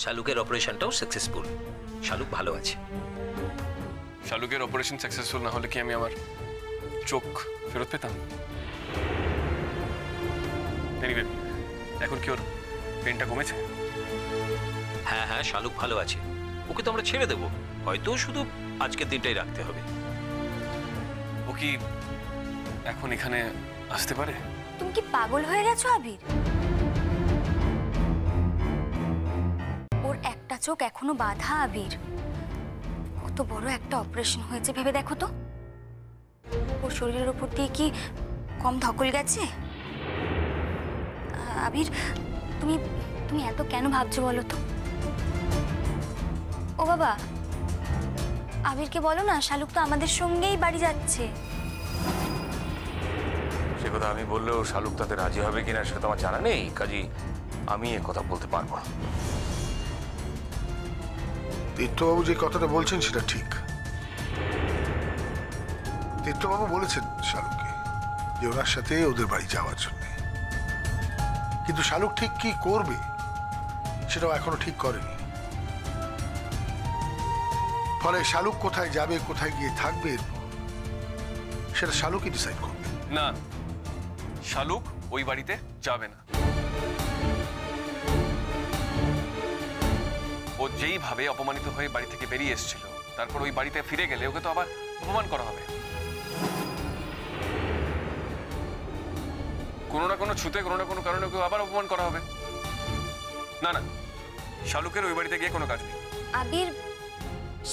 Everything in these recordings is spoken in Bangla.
শালুকের অপারেশনটাও সাকসেসফুল। শালুক ভালো আছে। শালুকের অপারেশন সাকসেসফুল না হলে কি আমি আমার চোখ ফেরত পেতাম? এনিওয়ে, এখন কি ওর পেনটা কমেছে? হ্যাঁ হ্যাঁ, শালুক ভালো আছে। ওকে তো আমরা ছেড়ে দেবো, হয়তো শুধু আজকের দিনটাই রাখতে হবে। ও কি এখন এখানে আসতে পারে? তুমি কি পাগল হয়ে গেছো আবির? ওর একটা চোখ এখনো বাঁধা আবির। কত বড় একটা অপারেশন হয়েছে ভেবে দেখো তো। ওর শরীরের উপর দিয়ে কি কম ধকল গেছে? আবির, তুমি তুমি এত কেন ভাবছো বলো তো? ও বাবা, আবিরকে বলো না, শালুক তো আমাদের সঙ্গেই বাড়ি যাচ্ছে। সে কথা আমি বললেও শালুক তাতে রাজি হবে কিনা সেটা তো আমার জানা নেই, কাজী আমি এ কথা বলতে পারবো না। তীর্থবাবু যে কথাটা বলছেন সেটা ঠিক। তীর্থবাবু বলেছেন শালুককে যে ওনার সাথে ওদের বাড়ি যাওয়ার জন্য, কিন্তু শালুক ঠিক কি করবে সেটাও এখনো ঠিক করেনি। ফলে শালুক কোথায় যাবে, কোথায় গিয়ে থাকবে, সেটা শালুকই ডিসাইড করবে। না, শালুক ওই বাড়িতে যাবে না। ও যেইভাবে অপমানিত হয়ে বাড়ি থেকে বেরিয়ে এসেছিল, তারপর ওই বাড়িতে ফিরে গেলে ওকে তো আবার অপমান করা হবে। কোনো না কোনো ছুতে, কোনো না কোনো কারণে ওকে আবার অপমান করা হবে। না না, শালুকের ওই বাড়িতে গিয়ে কোনো কাজ নেই। আবির,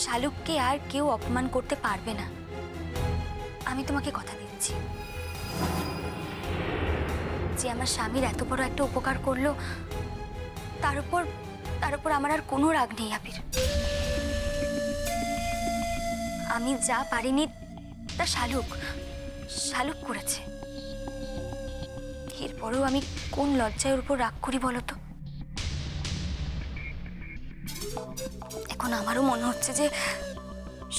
শালুককে আর কেউ অপমান করতে পারবে না, আমি তোমাকে কথা দিচ্ছি। যে আমার স্বামীর এত বড় একটা উপকার করলো, তার উপর আমার আর কোনো রাগ নেই আবির। আমি যা পারিনি তা শালুক করেছে। এরপরেও আমি কোন লজ্জায় ওর উপর রাগ করি বলো তো? এখন আমারও মনে হচ্ছে যে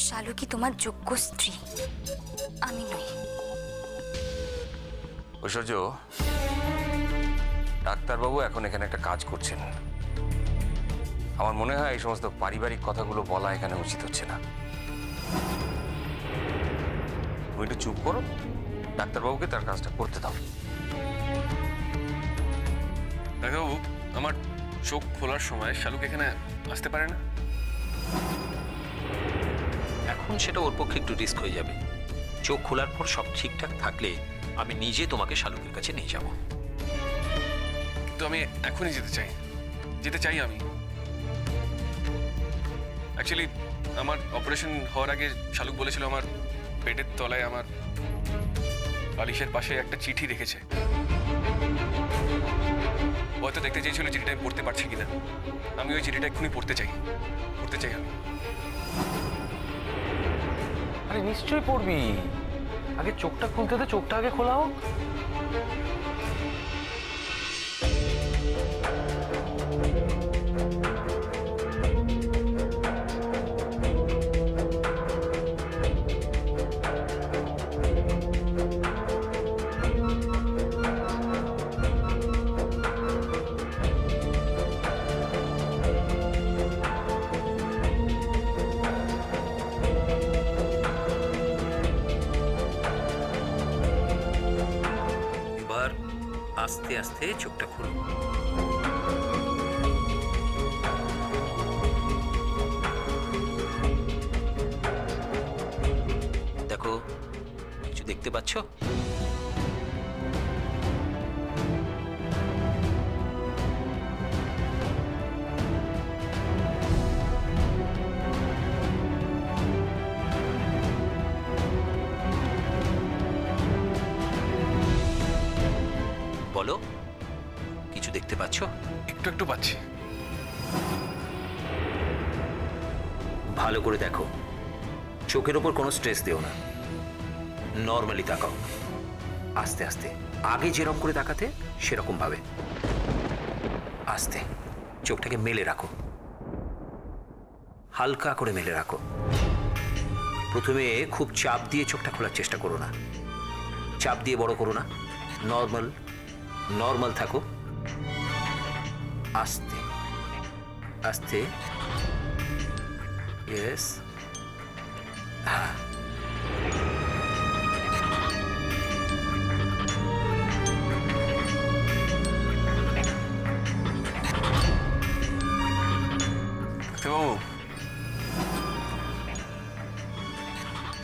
শালুকই তোমার যোগ্য স্ত্রী, আমি নই। ঐশ্বর্য, ডাক্তারবাবু এখন এখানে একটা কাজ করছেন। আমার মনে হয় এই সমস্ত পারিবারিক কথাগুলো বলা এখানে উচিত হচ্ছে না। তুমি একটু চুপ করো, ডাক্তারবাবুকে তার কাজটা করতে দাও। ডাক্তারবাবু, আমার চোখ খোলার সময় শালুক এখানে আসতে পারে না? এখন সেটা ওর পক্ষে একটু রিস্ক হয়ে যাবে। চোখ খোলার পর সব ঠিকঠাক থাকলে আমি নিজে তোমাকে শালুকের কাছে নিয়ে যাব। কিন্তু আমি এখনই যেতে চাই আমি। অ্যাকচুয়ালি আমার অপারেশন হওয়ার আগে শালুক বলেছিল আমার পেটের তলায় আমার বালিশের পাশে একটা চিঠি রেখেছে। হয়তো দেখতে চেয়েছিল চিঠিটা আমি পড়তে পারছি কিনা। আমি ওই চিঠিটা এক্ষুনি পড়তে চাই আমি। আরে নিশ্চয়ই পড়বি, আগে চোখটা খুলতে দে, চোখটা আগে খোলা হোক। আস্তে আস্তে চোখটা খুলো। দেখো, কিছু দেখতে পাচ্ছ? বলো, কিছু দেখতে পাচ্ছ? একটু পাচ্ছি। ভালো করে দেখো, চোখের ওপর কোনো স্ট্রেস দিও না, নর্মালি তাকাও। আস্তে আস্তে, আগে যেরকম করে তাকাতে সেরকম ভাবে। আস্তে, চোখটাকে মেলে রাখো, হালকা করে মেলে রাখো। প্রথমে খুব চাপ দিয়ে চোখটা খোলার চেষ্টা করো না, চাপ দিয়ে বড় করো না, নর্মাল নর্মাল থাকো, আস্তে আস্তে, ইয়েস, হ্যাঁ। বাবু,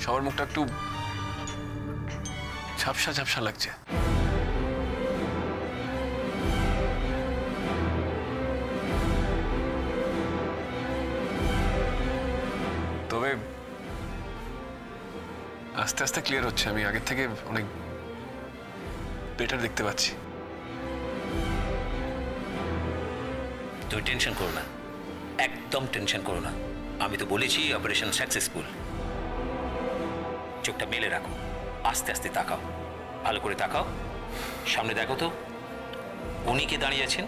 সবার মুখটা একটু ঝাপসা ঝাপসা লাগছে। তবে আস্তে আস্তে ক্লিয়ার হচ্ছে, আমি আগের থেকে অনেক বেটার দেখতে পাচ্ছি। তুমি টেনশন করো না, একদম টেনশন করো না। আমি তো বলেছি অপারেশন সাকসেসফুল। চোখটা মেলে রাখো, আস্তে আস্তে তাকাও, ভালো করে তাকাও, সামনে দেখো তো উনি কে দাঁড়িয়ে আছেন?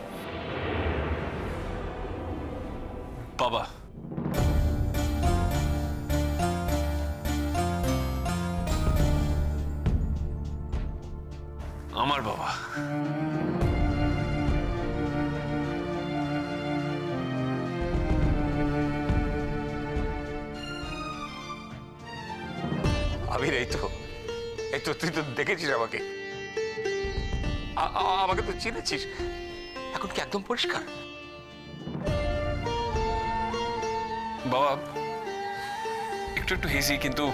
বাবা। আমার বাবা। আবির, এই তো তুই তো দেখেছিস আমাকে, আমাকে তো চিনেছিস, এখন কি একদম পরিষ্কার? বাবা একটু একটু হেজি, কিন্তু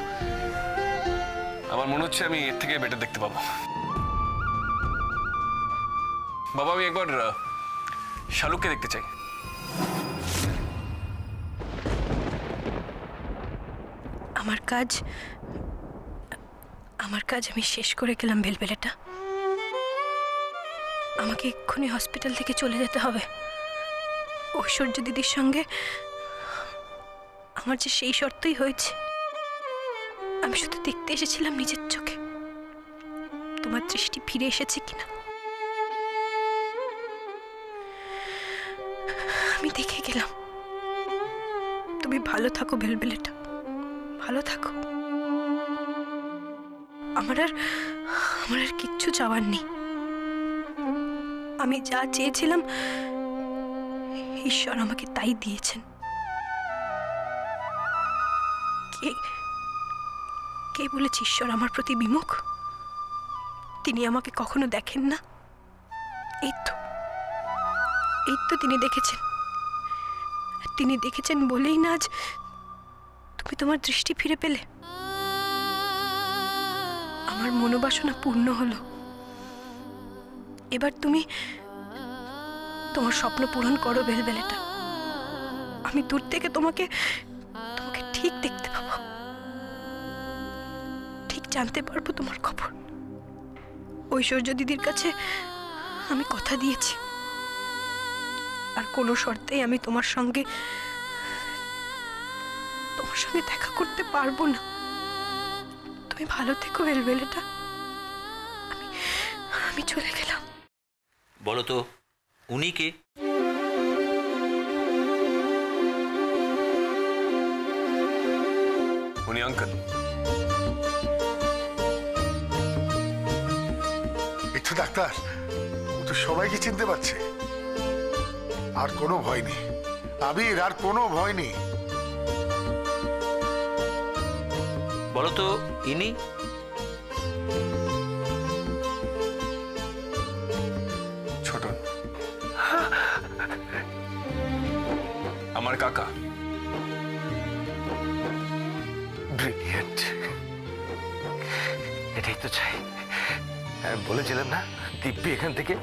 আমার মনে হচ্ছে আমি এর থেকে বেটার দেখতে পাবো। বাবা, আমি একবার শালুককে দেখতে চাই। আমার কাজ আমি শেষ করে গেলাম বেলবেলাটা। আমাকে এক্ষুনি হসপিটাল থেকে চলে যেতে হবে। ঐশ্বর্য দিদির সঙ্গে আমার যে সেই শর্তই হয়েছে। আমি শুধু দেখতে এসেছিলাম নিজের চোখে তোমার দৃষ্টি ফিরে এসেছে কিনা। আমি দেখে গেলাম। তুমি ভালো থাকো বেলবেলাটা, ভালো থাকো। আমার আর কিচ্ছু চাওয়ার নেই। আমি যা চেয়েছিলাম ঈশ্বর আমাকে তাই দিয়েছেন। কে বলেছে ঈশ্বর আমার প্রতি বিমুখ? তিনি আমাকে কখনো দেখেন না। এই তো তিনি দেখেছেন। তিনি দেখেছেন বলেই না আজ তুমি তোমার দৃষ্টি ফিরে পেলে। আমার মনোবাসনা পূর্ণ হলো। এবার তুমি তোমার স্বপ্ন পূরণ করো বেলবেলাটা। আমি দূর থেকে তোমাকে ঠিক দেখতে পাবো, ঠিক জানতে পারবো তোমার খবর। ঐশ্বর্য দিদির কাছে আমি কথা দিয়েছি, আর কোনো শর্তেই আমি তোমার সঙ্গে দেখা করতে পারবো না। তুমি ভালো থেকো বেলবেলাটা। আমি চলে গেলাম। বলো তো উনি কে? উনি আঙ্কেল। এই তো ডাক্তার, ও তো সবাইকে চিনতে পারছে। আর কোনো ভয় নেই আবির, আর কোনো ভয় নেই। বলো তো ইনি? ছোট, আমার কাকা। ব্রিলিয়েন্ট, এটাই তো চাই। আমি বলেছিলাম না দিব্যি এখান থেকে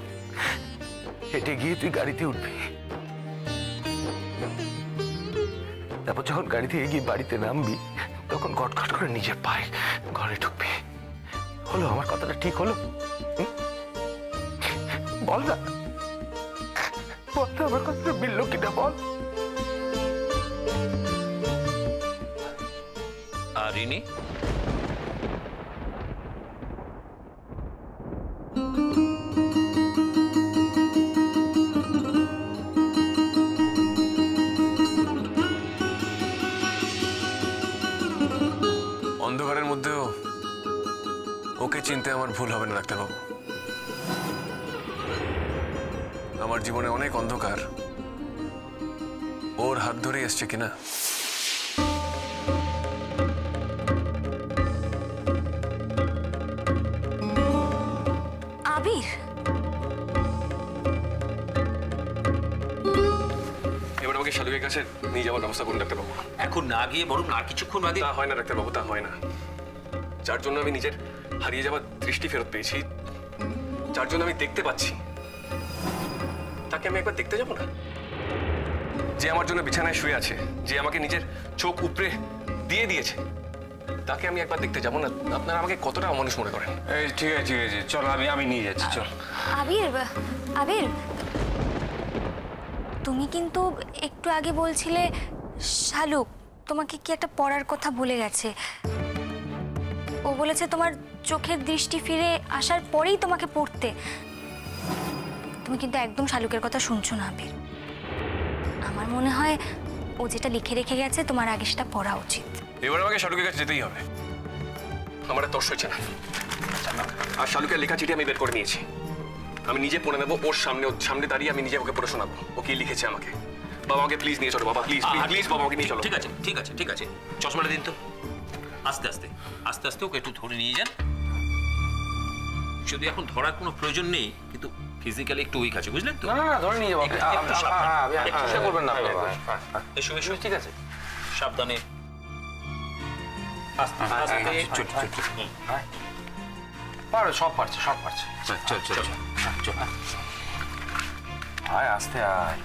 হেঁটে গিয়ে তুই গাড়িতে উঠবি, তারপর যখন গাড়ি থেকে গিয়ে বাড়িতে নামবি তখন গটগট করে নিজের পায়ে ঘরে ঢুকবি। হলো? আমার কথাটা ঠিক হলো? বল না, বল না, আমার কথাটা মিললো কিনা বল। আর ইনি? অন্ধকারের মধ্যেও ওকে চিনতে আমার ভুল হবে না ডাক্তারবাবু। আমার জীবনে অনেক অন্ধকার ওর হাত ধরে এসছে কিনা। আবির, এবার আমাকে শালুকের কাছে নিয়ে যাওয়ার ব্যবস্থা করুন ডাক্তারবাবু। এখন না গিয়ে বরং আর কিছুক্ষণ বাদে। তা হয় না ডাক্তারবাবু, তা হয় না। যার জন্য আমি নিজের হারিয়ে যাওয়ার দৃষ্টি ফেরত পেয়েছি, যার জন্য আমি দেখতে পাচ্ছি, তাকে আমি একবার দেখতে যাব না? যে আমার জন্য বিছানায় শুয়ে আছে, যে আমাকে নিজের চোখ উপড়ে দিয়ে দিয়েছে, তাকে আমি একবার দেখতে যাব না? আপনারা আমাকে কতটা অমানুষ মনে করেন? এই ঠিক আছে ঠিক আছে, চল আমি নিয়ে যাচ্ছি, চল। আবির, আবির, তুমি কিন্তু একটু আগে বলছিলে শালুক তোমাকে কি একটা পড়ার কথা বলে গেছে। ও বলেছে তোমার চোখের দৃষ্টি ফিরে আসার পরেই তোমাকে পড়তে। তুমি কিন্তু একদম শালুকের কথা শুনছো না আবির। আমার মনে হয় ও যেটা লিখে রেখে গেছে তোমার আগে সেটা পড়া উচিত। এবার আমাকে শালুকের কাছে যেতেই হবে। আমার আর তর্স হচ্ছে না। আর শালুকের লেখা চিঠি আমি বের করে নিয়েছি। আমি নিজে পড়ে নেবো ওর সামনে দাঁড়িয়ে আমি নিজে ওকে পড়ে শোনাবো ও কি লিখেছে আমাকে। বাবা আমাকে প্লিজ নিয়ে চলো, বাবা প্লিজ প্লিজ বাবা আমাকে নিয়ে চলো। ঠিক আছে ঠিক আছে ঠিক আছে, চশমাটা দিন তো। আস্তে আস্তে আস্তে আস্তে ওকে একটু ধরে নিয়ে যান। যদি এখন ধরার কোনো প্রয়োজন নেই, কিন্তু ফিজিক্যালি একটু উইক আছে, বুঝলেন তো? না না ধরে নিয়ে যাবো। একটু করবেন না বাবা। এসো এসো, ঠিক আছে, সাবধানে আস্তে আস্তে। পারো, সব পারছে সব পারছে। চল চল চল। আয় আস্তে আয়।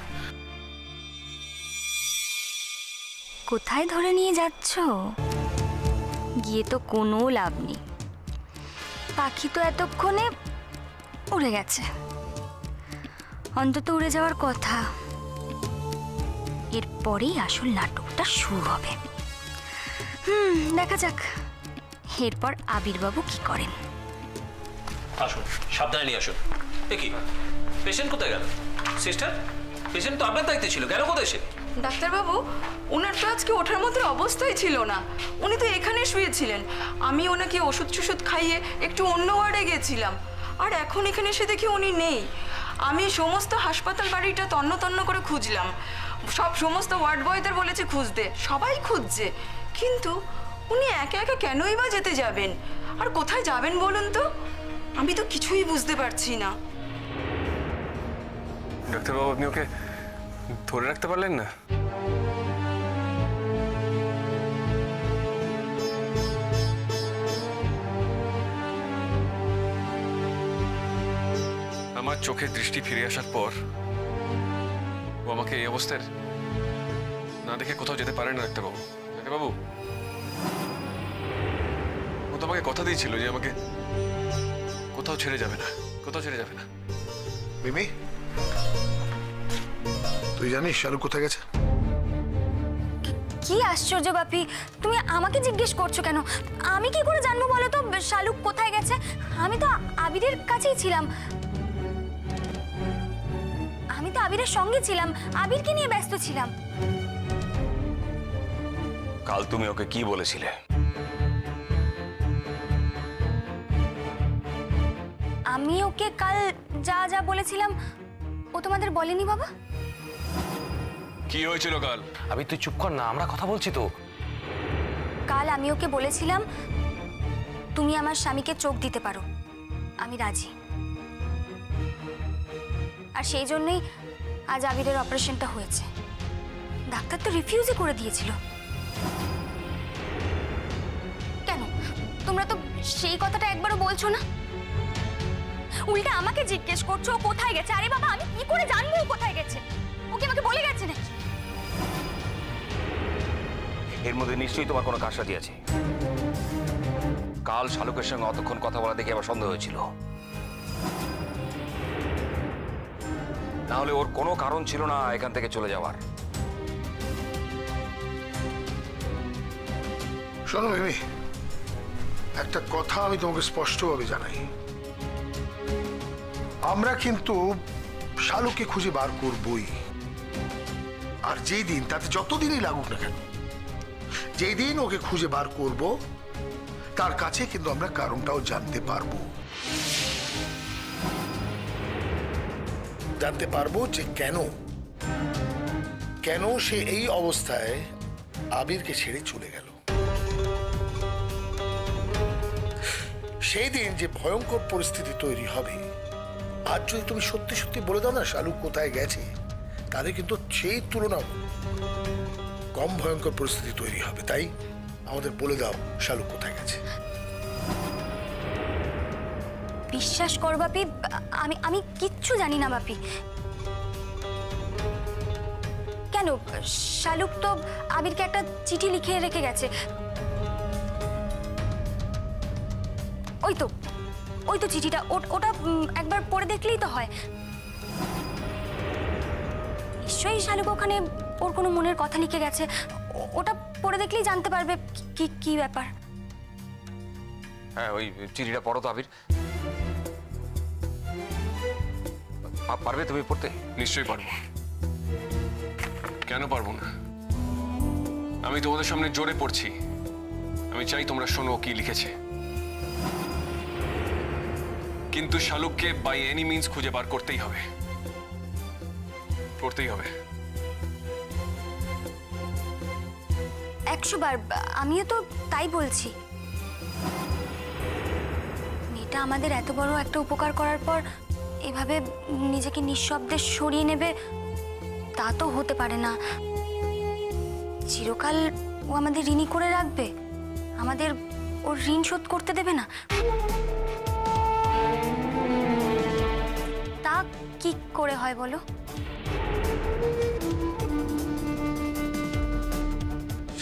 কোথায় ধরে নিয়ে যাচ্ছ? গিয়ে তো কোনো লাভ নেই। পাখি তো এতক্ষণে উড়ে গেছে, অন্তত উড়ে যাওয়ার কথা। এরপরেই আসল নাটকটা শুরু হবে। দেখা যাক এরপর আবিরবাবু কি করেন। আসুন, সাবধানে নিয়ে আসুন। কি পেশেন্ট কোথায় গেল? সিস্টার, পেশেন্ট তো আপনার দায়িত্বে ছিল, গেল কোথায় সে? ডাক্তারবাবু, ওনার তো আজকে ওঠার মতো অবস্থাই ছিল না। উনি তো এখানে শুয়েছিলেন। আমি ওনাকে ওষুধ খাইয়ে একটু অন্য ওয়ার্ডে গেছিলাম, আর এখন এখানে এসে দেখি উনি নেই। আমি সমস্ত হাসপাতাল বাড়িটা তন্ন তন্ন করে খুঁজলাম, সমস্ত ওয়ার্ড বয়দের বলেছে খুঁজতে, সবাই খুঁজছে, কিন্তু উনি একা একা কেনই বা যেতে যাবেন? আর কোথায় যাবেন বলুন তো? আমি তো কিছুই বুঝতে পারছি না। ডাক্তারবাবু আপনি ওকে ধরে রাখতে পারলেন না? আমার চোখের দৃষ্টি ফিরে আসার পর ও আমাকে এই অবস্থায় না দেখে কোথাও যেতে পারে না। ডাক্তারবাবু, ডাক্তারবাবু, ও তো আমাকে কথা দিয়েছিল যে আমাকে কোথাও ছেড়ে যাবে না, কোথাও ছেড়ে যাবে না। মিমি, তুই জানিস শালুক কোথায় গেছে? কি আশ্চর্য বাপি, তুমি আমাকে জিজ্ঞেস করছো কেন? আমি কি করে জানবো বলো তো শালুক কোথায় গেছে? আমি তো আবিরের কাছেই ছিলাম, আমি তো আবিরের সঙ্গে ছিলাম, আবিরকে নিয়ে ব্যস্ত ছিলাম। কাল তুমি ওকে কি বলেছিলে? আমি ওকে কাল যা যা বলেছিলাম ও তোমাদের বলেনি বাবা? কি হয়েছিল কাল? আবি তুই চুপ কর না, আমরা কথা বলছি তো। কাল আমি ওকে বলেছিলাম তুমি আমার স্বামীকে চোখ দিতে পারো, আমি রাজি। আর সেই জন্যই আজ আবিরের অপারেশনটা হয়েছে। ডাক্তার তো রিফিউজই করে দিয়েছিল। কেন তোমরা তো সেই কথাটা একবারও বলছো না? উল্টা আমাকে জিজ্ঞেস করছো ও কোথায় গেছে। আরে বাবা, আমি কি করে জানবো ও কোথায় গেছে? ওকে আমাকে বলে গেছে নাকি? এর মধ্যে নিশ্চয়ই তোমার কোনো কারসাজি আছে। কাল শালুকের সঙ্গে অতক্ষণ কথা বলা দেখে আবার সন্দেহ হয়েছিল। না হলে ওর কোনো কারণ ছিল না এখান থেকে চলে যাওয়ার। শোনো মিমি, একটা কথা আমি তোমাকে স্পষ্টভাবে জানাই, আমরা কিন্তু শালুককে খুঁজে বার করবই। আর যেই দিন, তাতে যতদিনই লাগুক না কেন, যেই দিন ওকে খুঁজে বার করব, তার কাছে কিন্তু আমরা কারণটাও জানতে পারবো। জানতে পারবো যে কেন কেন সে এই অবস্থায় আবিরকে ছেড়ে চলে গেল। সেই দিন যে ভয়ঙ্কর পরিস্থিতি তৈরি হবে, আজ যদি তুমি সত্যি সত্যি বলে দাও না শালু কোথায় গেছে, তাহলে কিন্তু সেই তুলনাও কম ভয়ঙ্কর পরিস্থিতি তৈরি হবে। তাই আমাদের বলে দাও শালু কোথায় গেছে। বিশ্বাস কর বাপি, আমি আমি কিচ্ছু জানি না বাপি। কেন, শালুক তো আবিরকে একটা চিঠি লিখে রেখে গেছে। ওই তো চিঠিটা, ওটা একবার পড়ে দেখলেই তো হয়। নিশ্চয়ই শালুক ওখানে ওর কোনো মনের কথা লিখে গেছে, ওটা পড়ে দেখলেই জানতে পারবে কি কি ব্যাপার। হ্যাঁ, ওই চিঠিটা পড়ো তো আবির। পারবে তুমি পড়তে? নিশ্চয়ই পারবো, কেন পারবো না? আমি তোমাদের সামনে জোরে পড়ছি, আমি চাই তোমরা শোনো কি লিখেছে। কিন্তু শালুককে বাই এনি মিন্স খুঁজে বার করতেই হবে, করতেই হবে। 100 বার, আমিও তো তাই বলছি। মেয়েটা আমাদের এত বড় একটা উপকার করার পর এভাবে নিজেকে নিঃশব্দে সরিয়ে নেবে, তা তো হতে পারে না। চিরকাল ও আমাদের ঋণী করে রাখবে, আমাদের ওর ঋণ শোধ করতে দেবে না। তা কি করে হয় বলো?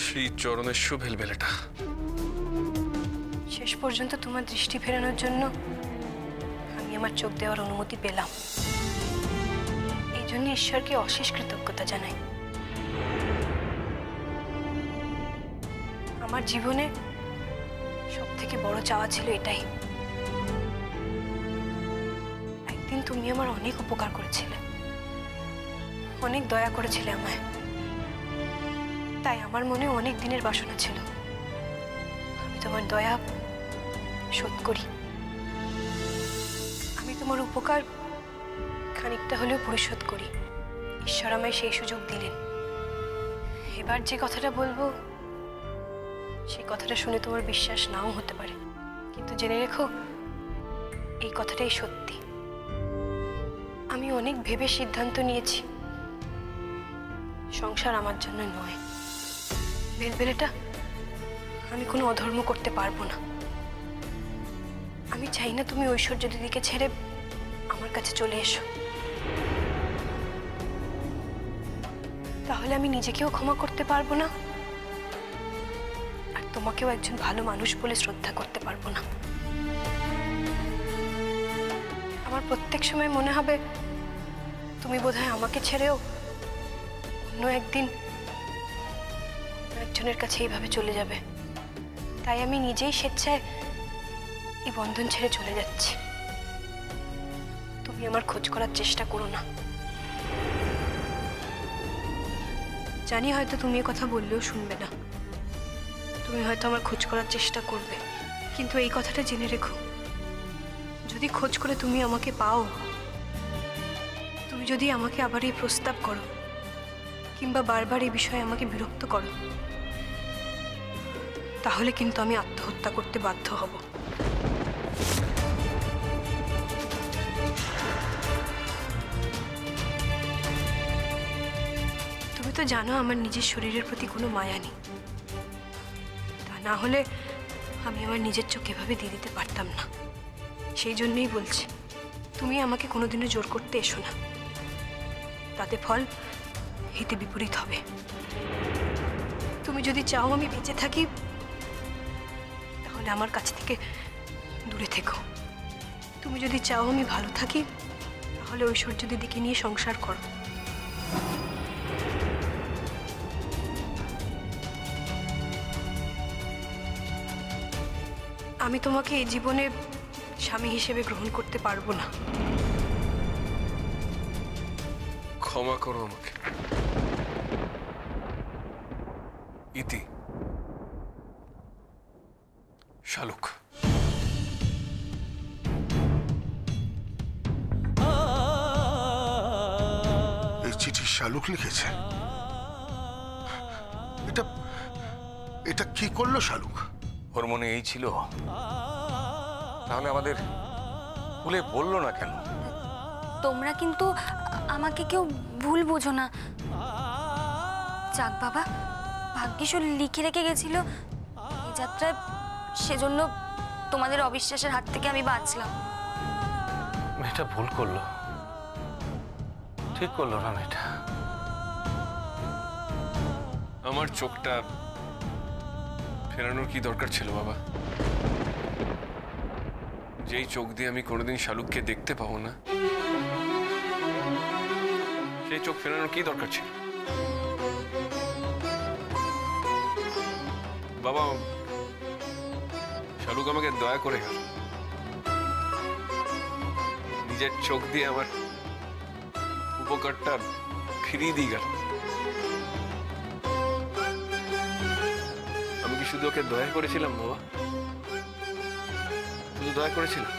সেই চরণের শুভেলবেলাটা শেষ পর্যন্ত তোমার দৃষ্টি ফেরানোর জন্য আমি আমার চোখ দেওয়ার অনুমতি পেলাম। এই জন্য ঈশ্বরকে অশেষ কৃতজ্ঞতা জানাই। আমার জীবনে সব থেকে বড় চাওয়া ছিল এটাই। একদিন তুমি আমার অনেক উপকার করেছিলে, অনেক দয়া করেছিলে আমায়। তাই আমার মনে অনেক দিনের বাসনা ছিল আমি তোমার দয়া শোধ করি, আমি তোমার উপকার খানিকটা হলেও পরিশোধ করি। ঈশ্বর আমায় সেই সুযোগ দিলেন। এবার যে কথাটা বলবো সেই কথাটা শুনে তোমার বিশ্বাস নাও হতে পারে, কিন্তু জেনে রেখো এই কথাটাই সত্যি। আমি অনেক ভেবে সিদ্ধান্ত নিয়েছি সংসার আমার জন্য নয়। বেলবেলেটা আমি কোনো অধর্ম করতে পারবো না। আমি চাই না তুমি ঐশ্বর্য দিদিকে ছেড়ে আমার কাছে চলে এসো, তাহলে আমি নিজেকেও ক্ষমা করতে পারবো না, আর তোমাকেও একজন ভালো মানুষ বলে শ্রদ্ধা করতে পারবো না। আমার প্রত্যেক সময় মনে হবে তুমি বোধহয় আমাকে ছেড়েও অন্য একদিন একজনের কাছে এইভাবে চলে যাবে। তাই আমি নিজেই স্বেচ্ছায় এই বন্ধন ছেড়ে চলে যাচ্ছি। তুমি আমার খোঁজ করার চেষ্টা করো না। জানি হয়তো তুমি এ কথা বললেও শুনবে না, তুমি হয়তো আমার খোঁজ করার চেষ্টা করবে, কিন্তু এই কথাটা জেনে রেখো, যদি খোঁজ করে তুমি আমাকে পাও, তুমি যদি আমাকে আবার এই প্রস্তাব করো কিংবা বারবার এই বিষয়ে আমাকে বিরক্ত করো, তাহলে কিন্তু আমি আত্মহত্যা করতে বাধ্য হব। তুমি তো জানো আমার নিজের শরীরের প্রতি কোনো মায়া নেই, তা না হলে আমি আমার নিজের চোখ এভাবে দিয়ে দিতে পারতাম না। সেই জন্যই বলছি, তুমি আমাকে কোনোদিনও জোর করতে এসো না, তাতে ফল হিতে বিপরীত হবে। তুমি যদি চাও আমি বেঁচে থাকি, তাহলে আমার কাছ থেকে দূরে থেকো। তুমি যদি চাও আমি ভালো থাকি, তাহলে ঐশ্বর্য দিদিকে নিয়ে সংসার করো। আমি তোমাকে এই জীবনে স্বামী হিসেবে গ্রহণ করতে পারবো না। ক্ষমা করো আমাকে ইতি। শালুক, শালুক লিখেছে? এটা এটা কি করলো শালুক? ওর মনে এই ছিল, তাহলে আমাদের ভুলে বললো না কেন? তোমরা কিন্তু আমাকে কেউ ভুল বোঝো না। যাক বাবা, ভাগ্যিস ও লিখে রেখে গেছিল এই যাত্রায়, সেজন্য তোমাদের অবিশ্বাসের হাত থেকে আমি বাঁচলাম। মেয়েটা ভুল করলো, ঠিক করলো না মেয়েটা। আমার চোখটা ফেরানোর কি দরকার ছিল বাবা? যেই চোখ দিয়ে আমি কোনোদিন শালুককে দেখতে পাবো না, সেই চোখ ফেরানোর কি দরকার ছিল বাবা? শালুক আমাকে দয়া করে গেল, নিজের চোখ দিয়ে আমার উপকারটা ফিরিয়ে দিয়ে গেল। আমি কি শুধু ওকে দয়া করেছিলাম বাবা? শুধু দয়া করেছিলাম?